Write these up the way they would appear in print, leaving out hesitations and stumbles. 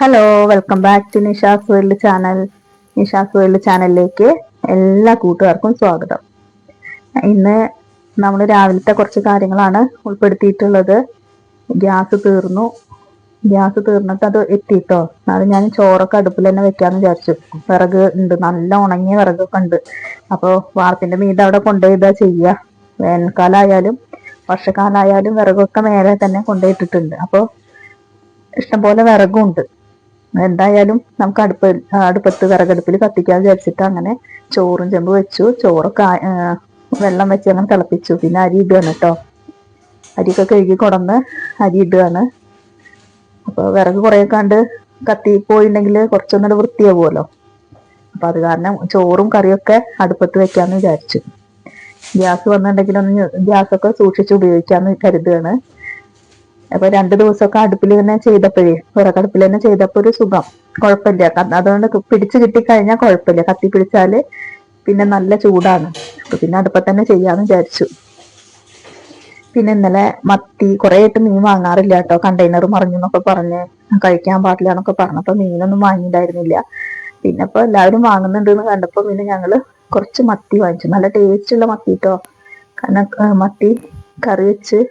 Hello, welcome back to Nisha's world channel. Nisha's world ചാനലിലേക്ക് എല്ലാ കൂട്ടുകാർക്കും സ്വാഗതം. ഇന്ന് നമ്മൾ രാവിലത്തെ കുറച്ച് കാര്യങ്ങളാണ് ഉൾപ്പെടുത്തിയിട്ടുള്ളത്. ഗ്യാസ് തീർന്നു. ഗ്യാസ് തീർന്നിട്ട് അത് എത്തിയിട്ടോ. അത് ഞാൻ ചോറൊക്കെ അടുപ്പിൽ തന്നെ വെക്കാന്ന് വിചാരിച്ചു. വിറക് ഉണ്ട്, നല്ല ഉണങ്ങിയ വിറകൊക്കെ ഉണ്ട്. അപ്പോൾ വാർപ്പിന്റെ മീതെ അവിടെ കൊണ്ടുപോയിതാ ചെയ്യുക. വേനൽക്കാലമായാലും വർഷക്കാലമായാലും വിറകൊക്കെ മേലെ തന്നെ കൊണ്ടുപോയിട്ടിട്ടുണ്ട്. അപ്പോൾ ഇഷ്ടംപോലെ വിറകും ഉണ്ട്. എന്തായാലും നമുക്ക് അടുപ്പത്ത് വിറകടുപ്പിൽ കത്തിക്കാൻ വിചാരിച്ചിട്ട് അങ്ങനെ ചോറും ചെമ്പ് വെച്ചു. ചോറൊക്കെ വെള്ളം വെച്ച് അങ്ങനെ തിളപ്പിച്ചു. പിന്നെ അരി ഇടുകയാണ് കേട്ടോ. അരിയൊക്കെ കഴുകി കൊടന്ന് അരി ഇടുകയാണ്. അപ്പോൾ വിറക് കുറേ കണ്ട് കത്തി പോയിട്ടുണ്ടെങ്കിൽ കുറച്ചൊന്നുകൂടെ വൃത്തിയാവുമല്ലോ. അപ്പോൾ അത് കാരണം ചോറും കറിയൊക്കെ അടുപ്പത്ത് വെക്കാമെന്ന് വിചാരിച്ചു. ഗ്യാസ് വന്നിട്ടുണ്ടെങ്കിലൊന്ന് ഗ്യാസൊക്കെ സൂക്ഷിച്ച് ഉപയോഗിക്കാമെന്ന് കരുതുകയാണ്. അപ്പൊ 2 ദിവസമൊക്കെ അടുപ്പിൽ തന്നെ ചെയ്തപ്പോഴേ, വിറകടുപ്പിൽ തന്നെ ചെയ്തപ്പോ ഒരു സുഖം, കുഴപ്പമില്ല. അതുകൊണ്ട് പിടിച്ച് കിട്ടിക്കഴിഞ്ഞാൽ കുഴപ്പമില്ല. കത്തി പിടിച്ചാല് പിന്നെ നല്ല ചൂടാണ്. അപ്പൊ പിന്നെ അടുപ്പത്ത് തന്നെ ചെയ്യാന്ന് വിചാരിച്ചു. പിന്നെ ഇന്നലെ മത്തി കുറെ ആയിട്ട് മീൻ വാങ്ങാറില്ല കേട്ടോ. കണ്ടെയ്നർ മറിഞ്ഞു എന്നൊക്കെ പറഞ്ഞ് കഴിക്കാൻ പാടില്ല എന്നൊക്കെ പറഞ്ഞപ്പോ മീനൊന്നും വാങ്ങിയിട്ടുണ്ടായിരുന്നില്ല. പിന്നെ ഇപ്പൊ എല്ലാവരും വാങ്ങുന്നുണ്ട് എന്ന് കണ്ടപ്പോ പിന്നെ ഞങ്ങള് കുറച്ച് മത്തി വാങ്ങിച്ചു. നല്ല ടേസ്റ്റ് ഉള്ള മത്തി കേട്ടോ. കാരണം മത്തി കറി വെച്ച്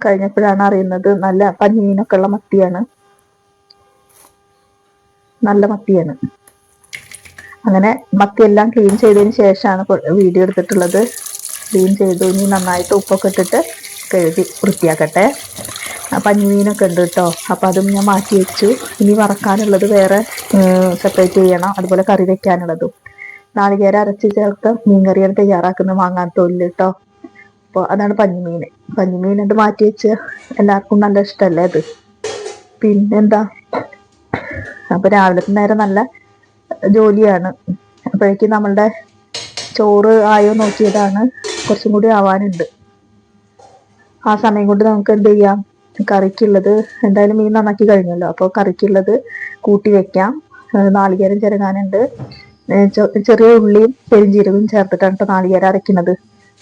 കഴിഞ്ഞപ്പോഴാണ് അറിയുന്നത് നല്ല പഞ്ഞിമീനൊക്കെ ഉള്ള മത്തിയാണ്. നല്ല മത്തിയാണ്. അങ്ങനെ മത്തിയെല്ലാം ക്ലീൻ ചെയ്തതിന് ശേഷമാണ് വീഡിയോ എടുത്തിട്ടുള്ളത്. ക്ലീൻ ചെയ്തു. ഇനി നന്നായിട്ട് ഉപ്പൊക്കെ ഇട്ടിട്ട് കഴുകി വൃത്തിയാക്കട്ടെ. പഞ്ഞിമീനൊക്കെ ഉണ്ട് കേട്ടോ. അപ്പം അതും ഞാൻ മാറ്റി വെച്ചു. ഇനി വറക്കാനുള്ളത് വേറെ സെപ്പറേറ്റ് ചെയ്യണം. അതുപോലെ കറി വെക്കാനുള്ളതും. നാളികേരം അരച്ച് ചേർത്ത് മീൻകറിയാണ് തയ്യാറാക്കുന്നത്, മാങ്ങാത്തോലിൽ കേട്ടോ. അപ്പോൾ അതാണ് പഞ്ഞിമീൻ. പഞ്ഞിമീൻ അത് മാറ്റി വെച്ച് എല്ലാവർക്കും നല്ല ഇഷ്ടമല്ലേ അത്. പിന്നെന്താ, അപ്പൊ രാവിലത്തെ നേരം നല്ല ജോലിയാണ്. അപ്പോഴേക്കും നമ്മളുടെ ചോറ് ആയോ നോക്കിയതാണ്. കുറച്ചും കൂടി ആവാനുണ്ട്. ആ സമയം കൊണ്ട് നമുക്ക് എന്ത് ചെയ്യാം, കറിക്കുള്ളത് എന്തായാലും മീൻ നന്നാക്കി കഴിഞ്ഞല്ലോ. അപ്പോൾ കറിക്കുള്ളത് കൂട്ടി വെക്കാം. നാളികേരം ചിരകാനുണ്ട്. ചെറിയ ഉള്ളിയും പെരുംജീരകവും ചേർത്തിട്ടാണ് നാളികേരം അരയ്ക്കുന്നത്.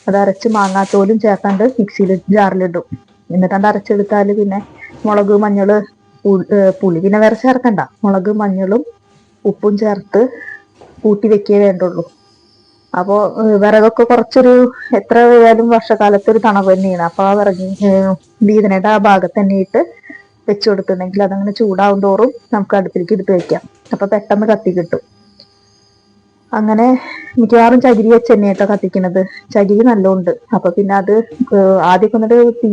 അത് അരച്ച് മാങ്ങാത്തോലും ചേർത്താണ്ട് മിക്സിയിൽ ജാറിലിടും. എന്നിട്ട് അത് അരച്ചെടുത്താൽ പിന്നെ മുളക്, മഞ്ഞൾ, പുളി പിന്നെ വേറെ ചേർക്കണ്ട. മുളക്, മഞ്ഞളും ഉപ്പും ചേർത്ത് കൂട്ടി വെക്കേ വേണ്ടുള്ളൂ. അപ്പോൾ വിറകൊക്കെ കുറച്ചൊരു എത്ര ആയാലും വർഷകാലത്ത് ഒരു തണവ് തന്നെയാണ്. അപ്പോൾ ആ വിറക് വീതനയുടെ ആ ഭാഗത്ത് തന്നെ ഇട്ട് വെച്ചു കൊടുത്തിട്ടുണ്ടെങ്കിൽ അതങ്ങനെ ചൂടാവും തോറും നമുക്ക് അടുപ്പിലേക്ക് എടുത്ത് വെക്കാം. അപ്പൊ പെട്ടെന്ന് കത്തി കിട്ടും. അങ്ങനെ മിക്കവാറും ചകിരി വെച്ച് തന്നെയാട്ടോ കത്തിക്കുന്നത്. ചകിരി നല്ലോണ്ട്. അപ്പൊ പിന്നെ അത് ആദ്യമൊക്കെ എന്നിട്ട് തീ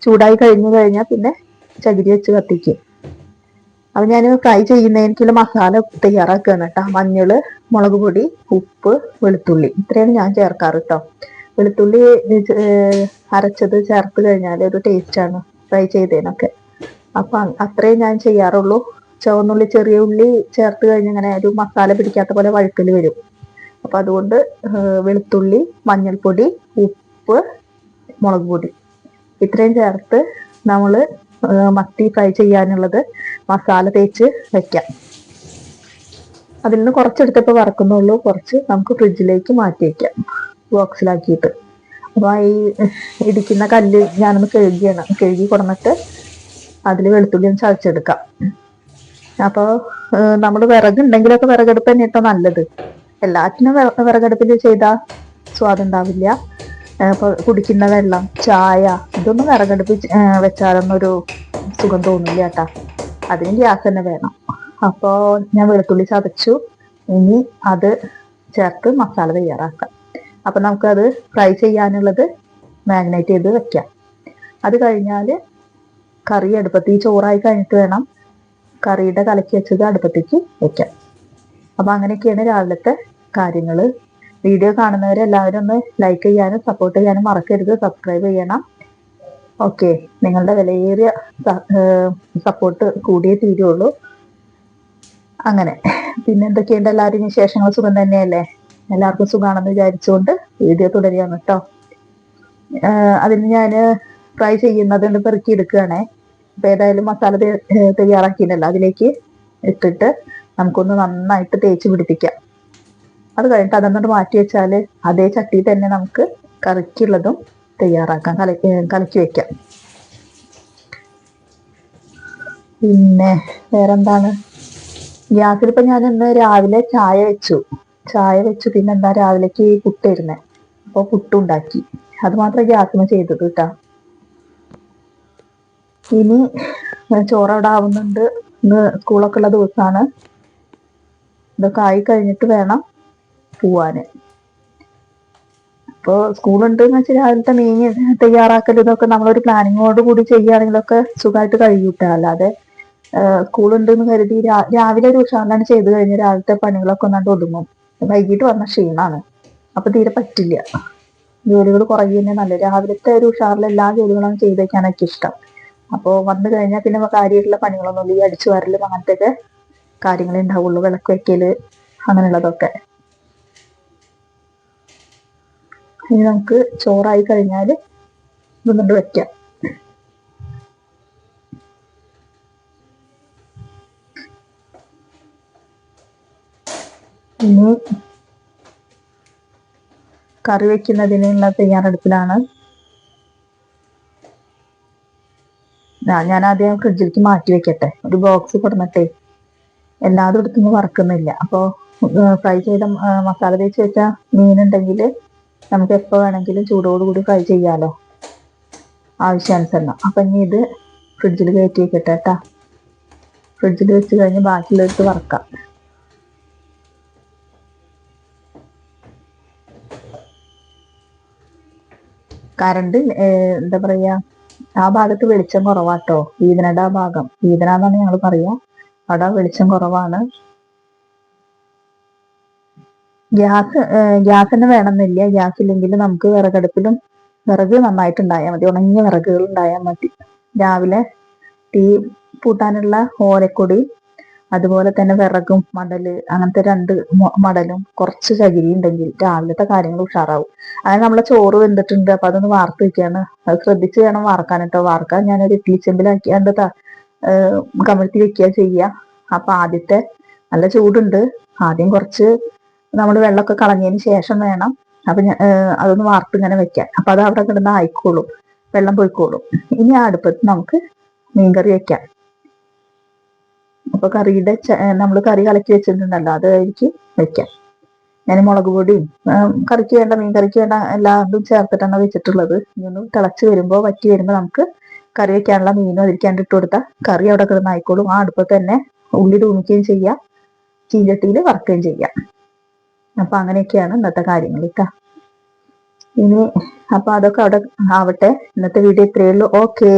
ചൂടായി കഴിഞ്ഞാൽ പിന്നെ ചകിരി വെച്ച് കത്തിക്കും. അപ്പൊ ഞാൻ ഫ്രൈ ചെയ്യുന്നതിനുള്ള മസാല തയ്യാറാക്കുകയാണ് കേട്ടോ. മഞ്ഞള്, മുളക് പൊടി, ഉപ്പ്, വെളുത്തുള്ളി, ഇത്രയാണ് ഞാൻ ചേർക്കാറ് കേട്ടോ. വെളുത്തുള്ളി അരച്ചത് ചേർത്ത് കഴിഞ്ഞാൽ ഒരു ടേസ്റ്റാണ് ഫ്രൈ ചെയ്തതിനൊക്കെ. അപ്പൊ അത്രയും ഞാൻ ചെയ്യാറുള്ളൂ. ചുവന്നുള്ളി, ചെറിയ ഉള്ളി ചേർത്ത് കഴിഞ്ഞാൽ ഇങ്ങനെ ഒരു മസാല പിടിക്കാത്ത പോലെ വഴുക്കല് വരും. അപ്പൊ അതുകൊണ്ട് വെളുത്തുള്ളി, മഞ്ഞൾപ്പൊടി, ഉപ്പ്, മുളക് പൊടി ഇത്രയും ചേർത്ത് നമ്മൾ മത്തി ഫ്രൈ ചെയ്യാനുള്ളത് മസാല തേച്ച് വെക്കാം. അതിൽ നിന്ന് കുറച്ചെടുത്തപ്പോൾ വറക്കുന്നുള്ളൂ. കുറച്ച് നമുക്ക് ഫ്രിഡ്ജിലേക്ക് മാറ്റി വയ്ക്കാം, ബോക്സിലാക്കിയിട്ട്. അപ്പോൾ ഈ ഇടിക്കുന്ന കല്ല് ഞാനൊന്ന് കഴുകി കൊടുന്നിട്ട് അതിൽ വെളുത്തുള്ളി ഒന്ന് ചതച്ചെടുക്കാം. അപ്പോൾ നമ്മൾ വിറകുണ്ടെങ്കിലൊക്കെ വിറകടുപ്പ് തന്നെ കേട്ടോ നല്ലത്. എല്ലാറ്റിനും വിറകടുപ്പിൽ ചെയ്താൽ സ്വാദുണ്ടാവില്ല. ഇപ്പോൾ കുടിക്കുന്ന വെള്ളം, ചായ, ഇതൊന്നും വിറകടുപ്പ് വെച്ചാലൊന്നും ഒരു സുഖം തോന്നില്ല കേട്ടാ. അതിന് ഗ്യാസ് തന്നെ വേണം. അപ്പോൾ ഞാൻ വെളുത്തുള്ളി ചതച്ചു. ഇനി അത് ചേർത്ത് മസാല തയ്യാറാക്കാം. അപ്പം നമുക്കത് ഫ്രൈ ചെയ്യാനുള്ളത് മാഗ്നേറ്റ് ചെയ്ത് വെക്കാം. അത് കഴിഞ്ഞാൽ കറി അടുപ്പത്ത്, ഈ ചോറായി കഴിഞ്ഞിട്ട് വേണം കറിയുടെ കലക്കി വെച്ചത് അടുപ്പത്തേക്ക് വെക്കാം. അപ്പം അങ്ങനെയൊക്കെയാണ് രാവിലത്തെ കാര്യങ്ങൾ. വീഡിയോ കാണുന്നവരെല്ലാവരും ഒന്ന് ലൈക്ക് ചെയ്യാനും സപ്പോർട്ട് ചെയ്യാനും മറക്കരുത്. സബ്സ്ക്രൈബ് ചെയ്യണം. ഓക്കെ, നിങ്ങളുടെ വിലയേറിയ സപ്പോർട്ട് കൂടിയേ തീരുള്ളൂ. അങ്ങനെ പിന്നെ എന്തൊക്കെയുണ്ട് എല്ലാവരും വിശേഷങ്ങൾ? സുഖം തന്നെയല്ലേ? എല്ലാവർക്കും സുഖമാണെന്ന് വിചാരിച്ചുകൊണ്ട് വീഡിയോ തുടരുകയാണ് കേട്ടോ. അതിന് ഞാൻ ഫ്രൈ ചെയ്യുന്നത് പെറുക്കി എടുക്കുകയാണേ. അപ്പം ഏതായാലും മസാല തയ്യാറാക്കിയിട്ടല്ലോ, അതിലേക്ക് ഇട്ടിട്ട് നമുക്കൊന്ന് നന്നായിട്ട് തേച്ച് പിടിപ്പിക്കാം. അത് കഴിഞ്ഞിട്ട് അതൊന്നിട്ട് മാറ്റി വെച്ചാൽ അതേ ചട്ടിയിൽ തന്നെ നമുക്ക് കറിക്കുള്ളതും തയ്യാറാക്കാം, കലക്കി വെക്കാം. പിന്നെ വേറെന്താണ്? ഗ്യാസിലിപ്പോ ഞാൻ ഇന്ന് രാവിലെ ചായ വെച്ചു പിന്നെ എന്താ രാവിലേക്ക് പുട്ടായിരുന്നേ, അപ്പൊ പുട്ടുണ്ടാക്കി. അത് മാത്രമേ ഗ്യാസിന് ചെയ്തത് കേട്ടാ. ഇനി ചോറവിടെ ആവുന്നുണ്ട്. ഇന്ന് സ്കൂളൊക്കെ ഉള്ള ദിവസമാണ്. ഇതൊക്കെ ആയി കഴിഞ്ഞിട്ട് വേണം പോവാന്. ഇപ്പോൾ സ്കൂളുണ്ടെന്ന് വെച്ചാൽ രാവിലത്തെ മീൻ തയ്യാറാക്കൽ ഇതൊക്കെ നമ്മളൊരു പ്ലാനിങ്ങോട് കൂടി ചെയ്യുകയാണെങ്കിലൊക്കെ സുഖമായിട്ട് കഴിയൂട്ടാ. അല്ലാതെ സ്കൂളുണ്ടെന്ന് കരുതി രാവിലെ ഒരു ഉഷാറിലാണ് ചെയ്ത് കഴിഞ്ഞ് രാവിലത്തെ പണികളൊക്കെ ഒന്നാണ്ട് ഒതുങ്ങും. വൈകിട്ട് വന്ന ക്ഷീണാണ്, അപ്പൊ തീരെ പറ്റില്ല. ജോലികൾ കുറയുക തന്നെ നല്ലത്. രാവിലത്തെ ഒരു ഉഷാറിൽ എല്ലാ ജോലികളും ചെയ്ത് വെക്കാനൊക്കെ ഇഷ്ടം. അപ്പോൾ വന്നു കഴിഞ്ഞാൽ പിന്നെ കാര്യമായിട്ടുള്ള പണികളൊന്നും ഈ അടിച്ചു വാരലും അങ്ങനത്തെ കാര്യങ്ങളേ ഉണ്ടാവുള്ളൂ. വിളക്ക് വെക്കല് അങ്ങനെയുള്ളതൊക്കെ. ഇനി നമുക്ക് ചോറായി കഴിഞ്ഞാൽ ഇതൊന്നുകൊണ്ട് വെക്കാം. ഇനി കറി വെക്കുന്നതിനുള്ള തയ്യാറെടുപ്പിലാണ്. ഞാൻ ആദ്യം ഫ്രിഡ്ജിലേക്ക് മാറ്റി വെക്കട്ടെ. ഒരു ബോക്സ് കൊടുന്നിട്ടേ എല്ലാതും എടുത്തൊന്നും വറക്കുന്നില്ല. അപ്പോൾ ഫ്രൈ ചെയ്ത മസാല തേച്ച് വെച്ച മീനുണ്ടെങ്കിൽ നമുക്ക് എപ്പോൾ വേണമെങ്കിലും ചൂടോടുകൂടി ഫ്രൈ ചെയ്യാലോ, ആവശ്യാനുസരണം. അപ്പം ഇനി ഇത് ഫ്രിഡ്ജിൽ കയറ്റി വെക്കട്ടെ കേട്ടാ. ഫ്രിഡ്ജിൽ വെച്ച് കഴിഞ്ഞ് ബാക്കിയുള്ളെടുത്ത് വറക്കാം. കറണ്ട് എന്താ പറയാ, ആ ഭാഗത്ത് വെളിച്ചം കുറവാട്ടോ. വീതനയുടെ ആ ഭാഗം, വീതന എന്നാണ് ഞങ്ങൾ പറയാ. അവിടെ വെളിച്ചം കുറവാണ്. ഗ്യാസ് തന്നെ വേണമെന്നില്ല. ഗ്യാസ് ഇല്ലെങ്കിൽ നമുക്ക് വിറകടുപ്പിലും വിറക് നന്നായിട്ടുണ്ടായാൽ മതി. ഉണങ്ങിയ വിറകുകൾ ഉണ്ടായാൽ മതി. രാവിലെ തീ പൂട്ടാനുള്ള ഓലക്കൊടി, അതുപോലെ തന്നെ വിറകും മടല്, അങ്ങനത്തെ 2 മടലും കുറച്ച് ചകിരി ഉണ്ടെങ്കിൽ രാവിലത്തെ കാര്യങ്ങൾ ഉഷാറാവും. അങ്ങനെ നമ്മളെ ചോറ് വെന്തിട്ടുണ്ട്. അപ്പൊ അതൊന്ന് വാർത്ത് വെക്കുകയാണ്. അത് ശ്രദ്ധിച്ച് വേണം വാർക്കാൻ കേട്ടോ. വാർക്കാൻ ഞാനൊരു ഇഡ്ലി ചെമ്പിലാക്കിയാണ്ട് കമഴ്ത്തി വെക്കുക ചെയ്യുക. അപ്പൊ ആദ്യത്തെ നല്ല ചൂടുണ്ട്. ആദ്യം കുറച്ച് നമ്മൾ വെള്ളമൊക്കെ കളഞ്ഞതിന് ശേഷം വേണം അപ്പൊ അതൊന്ന് വാർത്ത് ഇങ്ങനെ വെക്കാൻ. അപ്പൊ അത് അവിടെ കിടന്ന് ആയിക്കോളും, വെള്ളം പോയിക്കോളും. ഇനി ആ അടുപ്പത്ത് നമുക്ക് മീൻകറി വെക്കാം. അപ്പൊ കറിയുടെ നമ്മൾ കറി കലക്കി വെച്ചിട്ടുണ്ടല്ലോ, അത് അതിലേക്ക് വെക്കാം. ഞാൻ മുളക് പൊടിയും കറിക്ക് വേണ്ട മീൻ കറിക്ക് വേണ്ട എല്ലാതും ചേർത്തിട്ടാണ് വെച്ചിട്ടുള്ളത്. ഇതൊന്ന് തിളച്ച് വരുമ്പോൾ വറ്റി വരുമ്പോൾ നമുക്ക് കറി വെക്കാനുള്ള മീനും അതിരിക്കാണ്ട് ഇട്ട് കൊടുത്താൽ കറി അവിടെ കിടന്ന് ആയിക്കോളും. ആ അടുപ്പത്ത് തന്നെ ഉള്ളി തൂമിക്കുകയും ചെയ്യാം, ചീഞ്ചട്ടിയിൽ വറുക്കുകയും ചെയ്യാം. അപ്പൊ അങ്ങനെയൊക്കെയാണ് ഇന്നത്തെ കാര്യങ്ങൾ കേട്ടോ. ഇനി അപ്പൊ അതൊക്കെ അവിടെ ആവട്ടെ. ഇന്നത്തെ വീഡിയോ ഇത്രയേ ഉള്ളൂ. ഓക്കേ.